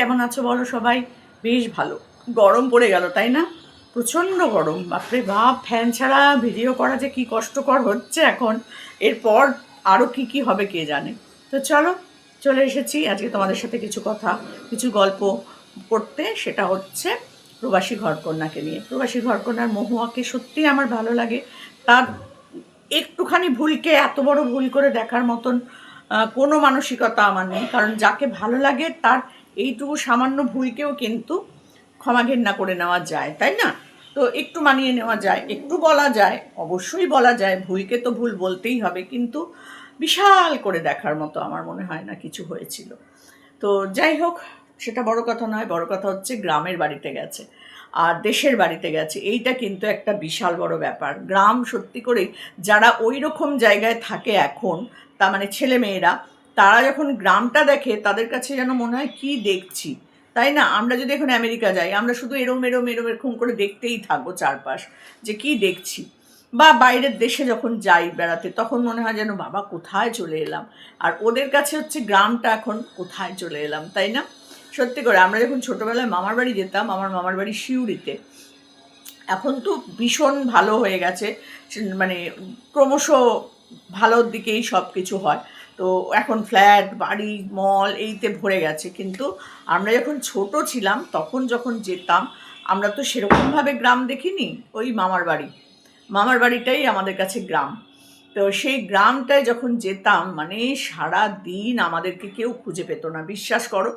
কেমন আছো বলো সবাই? বেশ ভালো। গরম পড়ে গেল তাই না? প্রচণ্ড গরম, বাপরে বাপ। ফ্যান ছাড়া ভিডিও করা যে কি কষ্টকর হচ্ছে এখন। এরপর আরও কি কি হবে কে জানে। তো চলো, চলে এসেছি আজকে তোমাদের সাথে কিছু কথা, কিছু গল্প করতে। সেটা হচ্ছে প্রবাসী ঘরকন্যাকে নিয়ে। প্রবাসী ঘরকন্যার মহুয়াকে সত্যিই আমার ভালো লাগে। তার একটুখানি ভুলকে এত বড় ভুল করে দেখার মতন কোনো মানসিকতা আমার নেই। কারণ যাকে ভালো লাগে তার এইটুকু সামান্য ভুলকেও কিন্তু ক্ষমা ঘেন্না করে নেওয়া যায়, তাই না? তো একটু মানিয়ে নেওয়া যায়, একটু বলা যায়, অবশ্যই বলা যায়। ভুলকে তো ভুল বলতেই হবে, কিন্তু বিশাল করে দেখার মতো আমার মনে হয় না কিছু হয়েছিল। তো যাই হোক, সেটা বড় কথা নয়। বড় কথা হচ্ছে গ্রামের বাড়িতে গেছে আর দেশের বাড়িতে গেছে, এইটা কিন্তু একটা বিশাল বড় ব্যাপার। গ্রাম সত্যি করেই, যারা ওই রকম জায়গায় থাকে এখন, তা মানে ছেলে মেয়েরা, তারা যখন গ্রামটা দেখে তাদের কাছে যেন মনে হয় কি দেখছি, তাই না? আমরা যদি এখন আমেরিকা যাই, আমরা শুধু এরকম করে দেখতেই থাকবো চারপাশ, যে কি দেখছি। বা বাইরের দেশে যখন যাই বেড়াতে, তখন মনে হয় যেন বাবা কোথায় চলে এলাম। আর ওদের কাছে হচ্ছে গ্রামটা এখন কোথায় চলে এলাম, তাই না? সত্যি করে, আমরা যখন ছোটোবেলায় মামার বাড়ি যেতাম, আমার মামার বাড়ি সিউড়িতে, এখন তো ভীষণ ভালো হয়ে গেছে। মানে ক্রমশ ভালোর দিকেই সব কিছু হয়। তো এখন ফ্ল্যাট, বাড়ি, মল এইতে ভরে গেছে। কিন্তু আমরা যখন ছোট ছিলাম তখন যখন যেতাম, আমরা তো সেরকমভাবে গ্রাম দেখিনি। ওই মামার বাড়িটাই আমাদের কাছে গ্রাম। তো সেই গ্রামটায় যখন যেতাম, মানে সারা দিন আমাদেরকে কেউ খুঁজে পেত না, বিশ্বাস করো।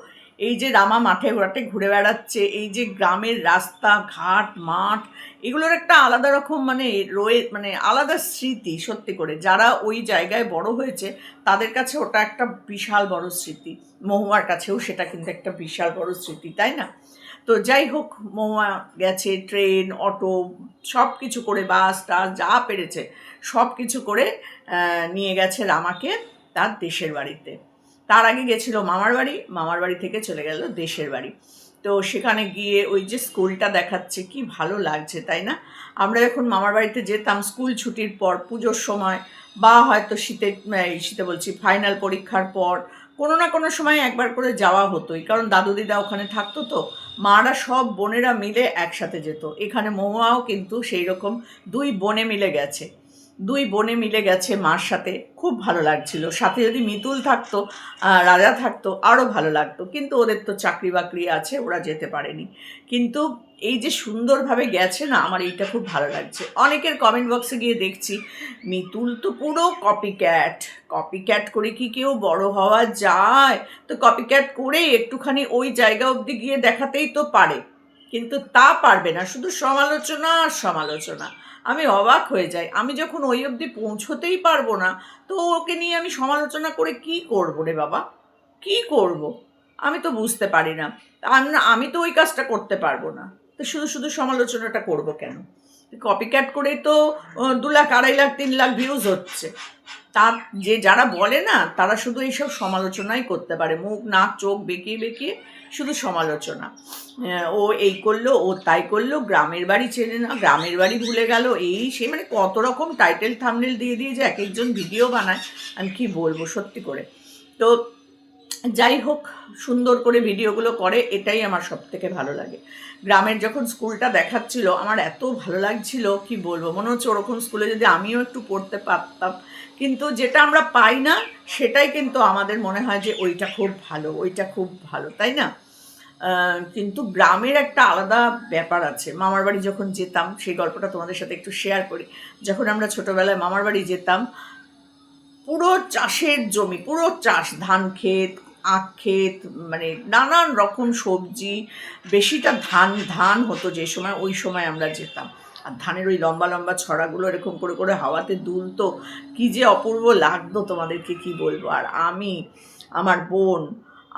এই যে রামা মাঠে ঘাটে ঘুরে বেড়াচ্ছে, এই যে গ্রামের রাস্তা ঘাট মাঠ, এগুলোর একটা আলাদা রকম মানে আলাদা স্মৃতি। সত্যি করে, যারা ওই জায়গায় বড় হয়েছে তাদের কাছে ওটা একটা বিশাল বড় স্মৃতি। মহুয়ার কাছেও সেটা কিন্তু একটা বিশাল বড় স্মৃতি, তাই না? তো যাই হোক, মহুয়া গেছে ট্রেন, অটো, সব কিছু করে, বাস টাস যা পেরেছে সব কিছু করে নিয়ে গেছে রামাকে তার দেশের বাড়িতে। তার আগে গেছিল মামার বাড়ি থেকে চলে গেল দেশের বাড়ি। তো সেখানে গিয়ে ওই যে স্কুলটা দেখাচ্ছে, কি ভালো লাগছে, তাই না? আমরা যখন মামার বাড়িতে যেতাম স্কুল ছুটির পর, পুজোর সময়, বা হয়তো শীতে বলছি, ফাইনাল পরীক্ষার পর, কোনো না কোনো সময় একবার করে যাওয়া হতোই। কারণ দাদু দিদা ওখানে থাকতো, তো মারা সব বোনেরা মিলে একসাথে যেত। এখানে মহুয়াও কিন্তু সেই রকম দুই বোনে মিলে গেছে মার সাথে। খুব ভালো লাগছিল। সাথে যদি মিতুল থাকতো, রাজা থাকতো, আরও ভালো লাগতো। কিন্তু ওদের তো চাকরি বাকরি আছে, ওরা যেতে পারেনি। কিন্তু এই যে সুন্দরভাবে গেছে না, আমার এইটা খুব ভালো লাগছে। অনেকের কমেন্ট বক্সে গিয়ে দেখছি, মিতুল তো পুরো কপিক্যাট করে কি কেউ বড় হওয়া যায়? তো কপিক্যাট করে একটুখানি ওই জায়গা অবধি গিয়ে দেখাতেই তো পারে, কিন্তু তা পারবে না। শুধু সমালোচনা আর সমালোচনা। আমি অবাক হয়ে যাই, আমি যখন ওই অবধি পৌঁছতেই পারবো না, তো ওকে নিয়ে আমি সমালোচনা করে কি করবো রে বাবা? কি করব? আমি তো বুঝতে পারি না। আমি তো ওই কাজটা করতে পারবো না। তো শুধু শুধু সমালোচনাটা করব কেন? কপিক্যাট করে তো 2 লাখ, 2.5 লাখ, 3 লাখ ভিউজ হচ্ছে। তার যারা বলে না, তারা শুধু এইসব সমালোচনাই করতে পারে, মুখ নাক চোখ বেঁকিয়ে বেঁকিয়ে শুধু সমালোচনা। ও এই করলো, ও তাই করলো, গ্রামের বাড়ি চেনে না, গ্রামের বাড়ি ভুলে গেল, এই সে, মানে কত রকম টাইটেল থাম্বনেল দিয়ে দিয়ে যে এক একজন ভিডিও বানায়, আমি কি বলবো সত্যি করে। তো যাই হোক, সুন্দর করে ভিডিওগুলো করে, এটাই আমার সব থেকে ভালো লাগে। গ্রামের যখন স্কুলটা দেখাচ্ছিল, আমার এত ভালো লাগছিল কি বলবো, মনে হচ্ছে ওরকম স্কুলে যদি আমিও একটু পড়তে পারতাম। কিন্তু যেটা আমরা পাই না, সেটাই কিন্তু আমাদের মনে হয় যে ওইটা খুব ভালো, ওইটা খুব ভালো, তাই না? কিন্তু গ্রামের একটা আলাদা ব্যাপার আছে। মামার বাড়ি যখন যেতাম, সেই গল্পটা তোমাদের সাথে একটু শেয়ার করি। যখন আমরা ছোটোবেলায় মামার বাড়ি যেতাম, পুরো চাষের জমি, পুরো চাষ, ধান ক্ষেত, আখ ক্ষেত, মানে নানান রকম সবজি। বেশিটা ধান হতো যে সময়, ওই সময় আমরা যেতাম। আর ধানের ওই লম্বা লম্বা ছড়াগুলো এরকম করে করে হাওয়াতে দুলতো, কি যে অপূর্ব লাগতো তোমাদেরকে কি বলবো। আর আমি, আমার বোন,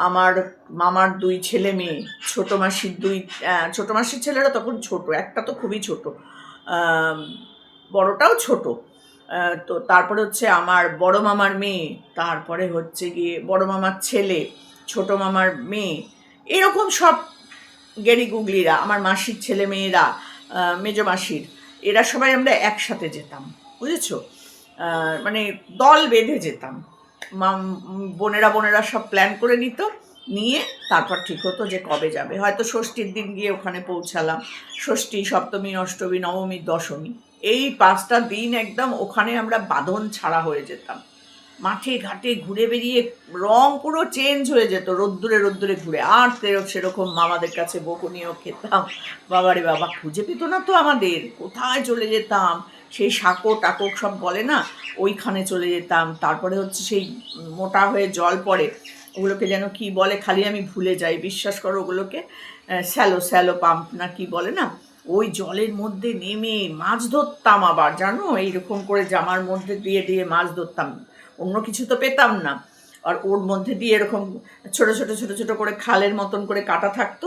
আমার মামার 2 ছেলে মেয়ে, ছোটো মাসির ছেলেরা তখন ছোট, একটা তো খুবই ছোট, বড়টাও ছোট। তো তারপরে হচ্ছে আমার বড় মামার মেয়ে, তারপরে হচ্ছে গিয়ে বড় মামার ছেলে, ছোট মামার মেয়ে, এরকম সব গেরি গুগলিরা, আমার মাসির ছেলে মেয়েরা, মেজো মাসির, এরা সবাই আমরা একসাথে যেতাম, বুঝেছো? মানে দল বেঁধে যেতাম। বোনেরা সব প্ল্যান করে নিত, নিয়ে তারপর ঠিক হতো যে কবে যাবে। হয়তো ষষ্ঠীর দিন গিয়ে ওখানে পৌঁছালাম, ষষ্ঠী, সপ্তমী, অষ্টমী, নবমী, দশমী, এই 5টা দিন একদম ওখানে আমরা বাঁধন ছাড়া হয়ে যেতাম। মাঠে ঘাটে ঘুরে বেরিয়ে রং পুরো চেঞ্জ হয়ে যেত, রোদ্দুরে রোদ্দুরে ঘুরে। আর সেরকম মামাদের কাছে বকুনিও খেতাম। বাবারে বাবা, খুঁজে পেত না তো আমাদের, কোথায় চলে যেতাম, সেই সাঁকো টাকো সব বলে না, ওইখানে চলে যেতাম। তারপরে হচ্ছে সেই মোটা হয়ে জল পড়ে, ওগুলোকে যেন কি বলে, খালি আমি ভুলে যাই, বিশ্বাস করো ওগুলোকে, স্যালো স্যালো পাম্প না কি বলে না, ওই জলের মধ্যে নেমে মাছ ধরতাম। আবার জানো, এইরকম করে জামার মধ্যে দিয়ে দিয়ে মাছ ধরতাম, অন্য কিছু তো পেতাম না। আর ওর মধ্যে দিয়ে এরকম ছোট ছোট ছোট ছোট করে খালের মতন করে কাটা থাকতো,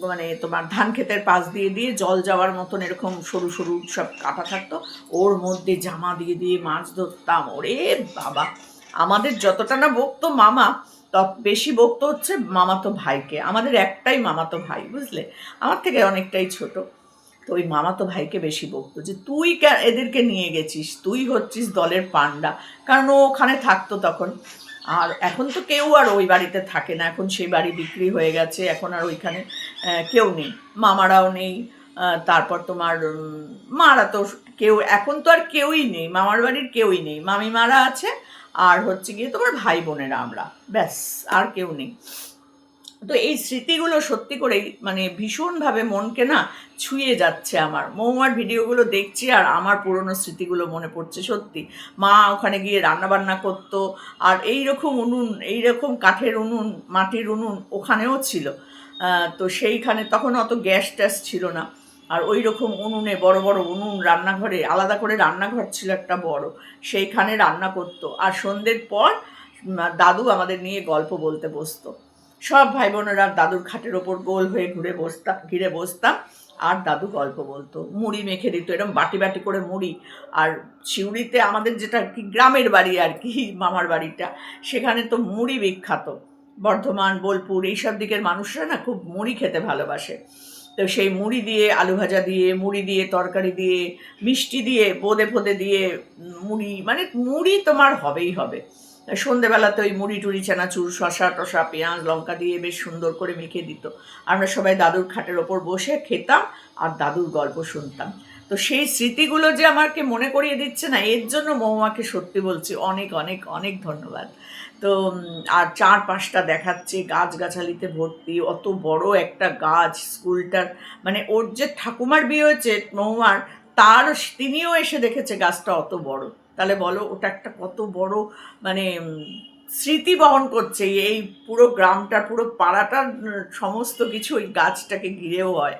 মানে তোমার ধান ক্ষেতের পাশ দিয়ে দিয়ে জল যাওয়ার মতন এরকম সরু সরু সব কাটা থাকতো, ওর মধ্যে জামা দিয়ে দিয়ে মাছ ধরতাম। ওরে বাবা, আমাদের যতটা না বকতো মামা, তত বেশি বকতো হচ্ছে মামাতো ভাইকে। আমাদের একটাই মামাতো ভাই, বুঝলে, আমার থেকে অনেকটাই ছোট। তো ওই মামাতো ভাইকে বেশি বকতো যে তুই এদেরকে নিয়ে গেছিস, তুই হচ্ছিস দলের পান্ডা, কারণ ও ওখানে থাকতো তখন। আর এখন তো কেউ আর ওই বাড়িতে থাকে না, এখন সেই বাড়ি বিক্রি হয়ে গেছে, এখন আর ওইখানে কেউ নেই, মামারাও নেই। তারপর তোমার মারা তো কেউ, এখন তো আর কেউই নেই, মামার বাড়ির কেউই নেই, মামিমারা আছে আর হচ্ছে গিয়ে তোমার ভাই বোনেরা আমরা, ব্যাস, আর কেউ নেই। তো এই স্মৃতিগুলো সত্যি করেই মানে ভীষণভাবে মনকে না ছুঁয়ে যাচ্ছে আমার। মৌমার ভিডিওগুলো দেখছি আর আমার পুরনো স্মৃতিগুলো মনে পড়ছে সত্যি। মা ওখানে গিয়ে রান্নাবান্না করতো, আর এইরকম উনুন, এইরকম কাঠের উনুন, মাটির উনুন ওখানেও ছিল। তো সেইখানে তখন অত গ্যাস ট্যাস ছিল না, আর ওই রকম উনুনে, বড় বড় উনুন, রান্নাঘরে আলাদা করে রান্নাঘর ছিল একটা বড়, সেইখানে রান্না করতো। আর সন্ধ্যের পর দাদু আমাদের নিয়ে গল্প বলতে বসতো, সব ভাই বোনেরা দাদুর খাটের ওপর গোল হয়ে ঘিরে বসতাম, আর দাদু গল্প বলতো, মুড়ি মেখে দিত এরকম বাটি বাটি করে মুড়ি। আর সিউড়িতে আমাদের যেটা কি গ্রামের বাড়ি আর কি, মামার বাড়িটা, সেখানে তো মুড়ি বিখ্যাত। বর্ধমান, বোলপুর এইসব দিকের মানুষরা না খুব মুড়ি খেতে ভালোবাসে। তো সেই মুড়ি দিয়ে, আলু ভাজা দিয়ে, মুড়ি দিয়ে, তরকারি দিয়ে, মিষ্টি দিয়ে, বোঁদে ফোঁদে দিয়ে মুড়ি, মানে মুড়ি তোমার হবেই হবে। সন্ধেবেলাতে ওই মুড়ি টুড়ি, চানাচুর, শশা টশা, পেঁয়াজ লঙ্কা দিয়ে বেশ সুন্দর করে মেখে দিত। আমরা সবাই দাদুর খাটের ওপর বসে খেতাম আর দাদুর গল্প শুনতাম। তো সেই স্মৃতিগুলো যে আমাকে মনে করিয়ে দিচ্ছে না, এর জন্য মৌমাকে সত্যি বলছি অনেক অনেক অনেক ধন্যবাদ। তো আর 4-5টা দেখাচ্ছে, গাছগাছালিতে ভর্তি, অত বড় একটা গাছ স্কুলটার, মানে ওর যে ঠাকুমার বিয়ে হয়েছে মৌমার, তার তিনিও এসে দেখেছে গাছটা অত বড়। তাহলে বলো ওটা একটা কত বড়, মানে স্মৃতি বহন করছে এই পুরো গ্রামটার, পুরো পাড়াটার, সমস্ত কিছু ওই গাছটাকে ঘিরেও হয়।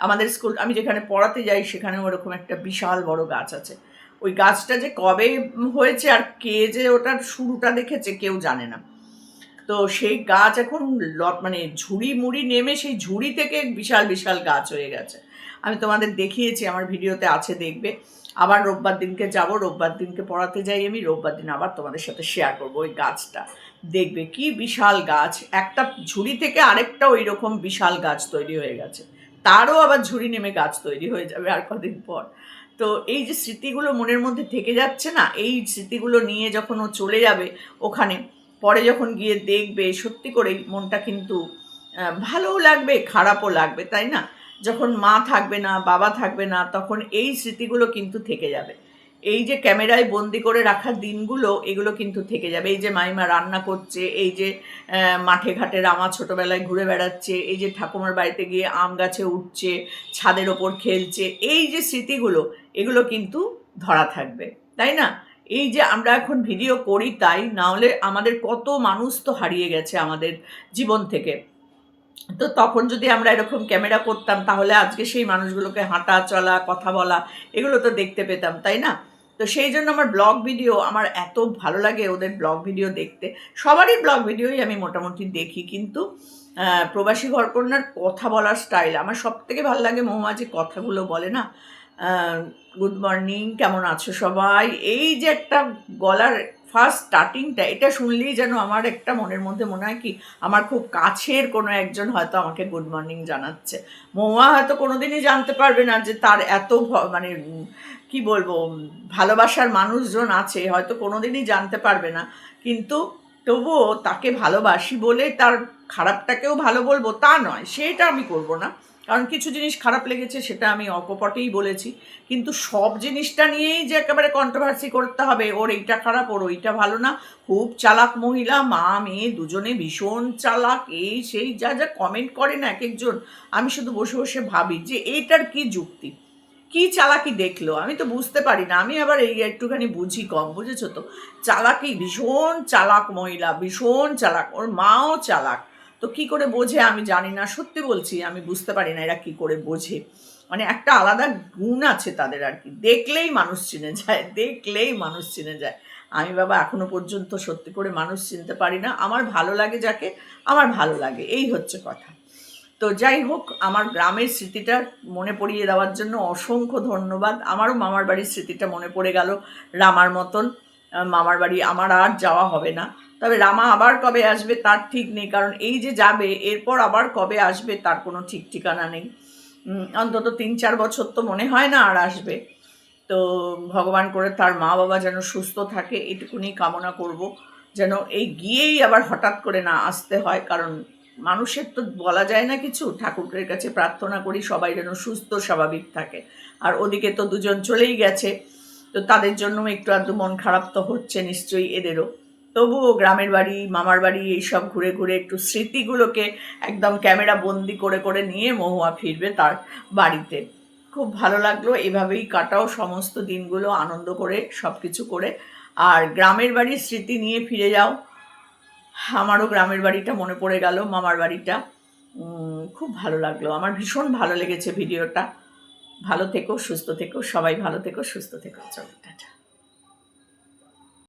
আমাদের স্কুল, আমি যেখানে পড়াতে যাই সেখানেও ওরকম একটা বিশাল বড় গাছ আছে। ওই গাছটা যে কবে হয়েছে আর কে যে ওটার শুরুটা দেখেছে কেউ জানে না। তো সেই গাছ এখন মানে ঝুড়ি মুড়ি নেমে সেই ঝুড়ি থেকে বিশাল বিশাল গাছ হয়ে গেছে। আমি তোমাদের দেখিয়েছি, আমার ভিডিওতে আছে, দেখবে। আবার রোববার দিনকে যাব, রোববার দিনকে পড়াতে যাই আমি, রোববার দিন আবার তোমাদের সাথে শেয়ার করবো ওই গাছটা। দেখবে কি বিশাল গাছ, একটা ঝুড়ি থেকে আরেকটা ওই রকম বিশাল গাছ তৈরি হয়ে গেছে, তারও আবার ঝুড়ি নেমে গাছ তৈরি হয়ে যাবে আর কদিন পর। তো এই যে স্মৃতিগুলো মনের মধ্যে থেকে যাচ্ছে না, এই স্মৃতিগুলো নিয়ে যখন ও চলে যাবে ওখানে, পরে যখন গিয়ে দেখবে সত্যি করেই মনটা কিন্তু ভালোও লাগবে, খারাপও লাগবে, তাই না? যখন মা থাকবে না, বাবা থাকবে না, তখন এই স্মৃতিগুলো কিন্তু থেকে যাবে। এই যে ক্যামেরায় বন্দি করে রাখার দিনগুলো, এগুলো কিন্তু থেকে যাবে। এই যে মাইমা রান্না করছে, এই যে মাঠে ঘাটে রামা ছোটোবেলায় ঘুরে বেড়াচ্ছে, এই যে ঠাকুমার বাড়িতে গিয়ে আম গাছে উঠছে, ছাদের ওপর খেলছে, এই যে স্মৃতিগুলো, এগুলো কিন্তু ধরা থাকবে, তাই না? এই যে আমরা এখন ভিডিও করি তাই, না হলে আমাদের কত মানুষ তো হারিয়ে গেছে আমাদের জীবন থেকে। তো তখন যদি আমরা এরকম ক্যামেরা করতাম, তাহলে আজকে সেই মানুষগুলোকে হাঁটা চলা, কথা বলা, এগুলো তো দেখতে পেতাম, তাই না? তো সেই জন্য আমার ব্লগ ভিডিও, আমার এত ভালো লাগে ওদের ব্লগ ভিডিও দেখতে। সবারই ব্লগ ভিডিওই আমি মোটামুটি দেখি, কিন্তু প্রবাসী ঘরকন্যার কথা বলার স্টাইল আমার সব থেকে ভালো লাগে। মৌমা যে কথাগুলো বলে না, গুড মর্নিং, কেমন আছো সবাই, এই যে একটা গলার ফার্স্ট স্টার্টিংটা, এটা শুনলেই যেন আমার একটা মনের মধ্যে মনে হয় কি আমার খুব কাছের কোনো একজন হয়তো আমাকে গুড মর্নিং জানাচ্ছে। মৌয়া হয়তো কোনোদিনই জানতে পারবে না যে তার এত মানে কি বলবো, ভালোবাসার মানুষজন আছে, হয়তো কোনোদিনই জানতে পারবে না, কিন্তু তবুও তাকে ভালোবাসি বলে তার খারাপটাকেও ভালো বলবো তা নয়, সেটা আমি করব না। কারণ কিছু জিনিস খারাপ লেগেছে সেটা আমি অকপটেই বলেছি, কিন্তু সব জিনিসটা নিয়েই যে একেবারে কন্ট্রোভার্সি করতে হবে ওর এইটা খারাপ ওর ওইটা ভালো না। খুব চালাক মহিলা, মা মেয়ে দুজনে ভীষণ চালাক, এই সেই যা যা কমেন্ট করে না এক একজন, আমি শুধু বসে বসে ভাবি যে এইটার কি যুক্তি, কি চালাকি দেখলো, আমি তো বুঝতে পারি না। আমি আবার এই একটুখানি বুঝি কম, বুঝেছো তো। চালাকি, ভীষণ চালাক মহিলা, ভীষণ চালাক, ওর মাও চালাক। তো কি করে বোঝে আমি জানি না, সত্যি বলছি আমি বুঝতে পারি না এরা কি করে বোঝে। মানে একটা আলাদা গুণ আছে তাদের আর কি, দেখলেই মানুষ চিনে যায়, দেখলেই মানুষ চিনে যায়। আমি বাবা এখনো পর্যন্ত সত্যি করে মানুষ চিনতে পারি না। আমার ভালো লাগে যাকে আমার ভালো লাগে, এই হচ্ছে কথা। তো যাই হোক, আমার গ্রামের স্মৃতিটা মনে পড়িয়ে দেওয়ার জন্য অসংখ্য ধন্যবাদ। আমারও মামার বাড়ির স্মৃতিটা মনে পড়ে গেল রামার মতন। মামার বাড়ি আমার আর যাওয়া হবে না। তবে রামা আবার কবে আসবে তার ঠিক নেই, কারণ এই যে যাবে এরপর আবার কবে আসবে তার কোনো ঠিক ঠিকানা নেই। অন্তত 3-4 বছর তো মনে হয় না আর আসবে। তো ভগবান করে তার মা বাবা যেন সুস্থ থাকে এটুকুনি কামনা করব, যেন এই গিয়েই আবার হঠাৎ করে না আসতে হয়। কারণ মানুষের তো বলা যায় না কিছু, ঠাকুরের কাছে প্রার্থনা করি সবাই যেন সুস্থ স্বাভাবিক থাকে। আর ওদিকে তো দুজন চলেই গেছে, তো তাদের জন্য একটু আধটু মন খারাপ তো হচ্ছে নিশ্চয়ই এদেরও। তবুও গ্রামের বাড়ি মামার বাড়ি এইসব ঘুরে ঘুরে একটু স্মৃতিগুলোকে একদম ক্যামেরা বন্দি করে করে নিয়ে মহুয়া ফিরবে তার বাড়িতে। খুব ভালো লাগলো, এভাবেই কাটাও সমস্ত দিনগুলো আনন্দ করে সব কিছু করে। আর গ্রামের বাড়ির স্মৃতি নিয়ে ফিরে যাও, আমারও গ্রামের বাড়িটা মনে পড়ে গেল, মামার বাড়িটা। খুব ভালো লাগলো, আমার ভীষণ ভালো লেগেছে ভিডিওটা। ভালো থেকো, সুস্থ থেকো, সবাই ভালো থেকো, সুস্থ থেকো, চলো টাটা।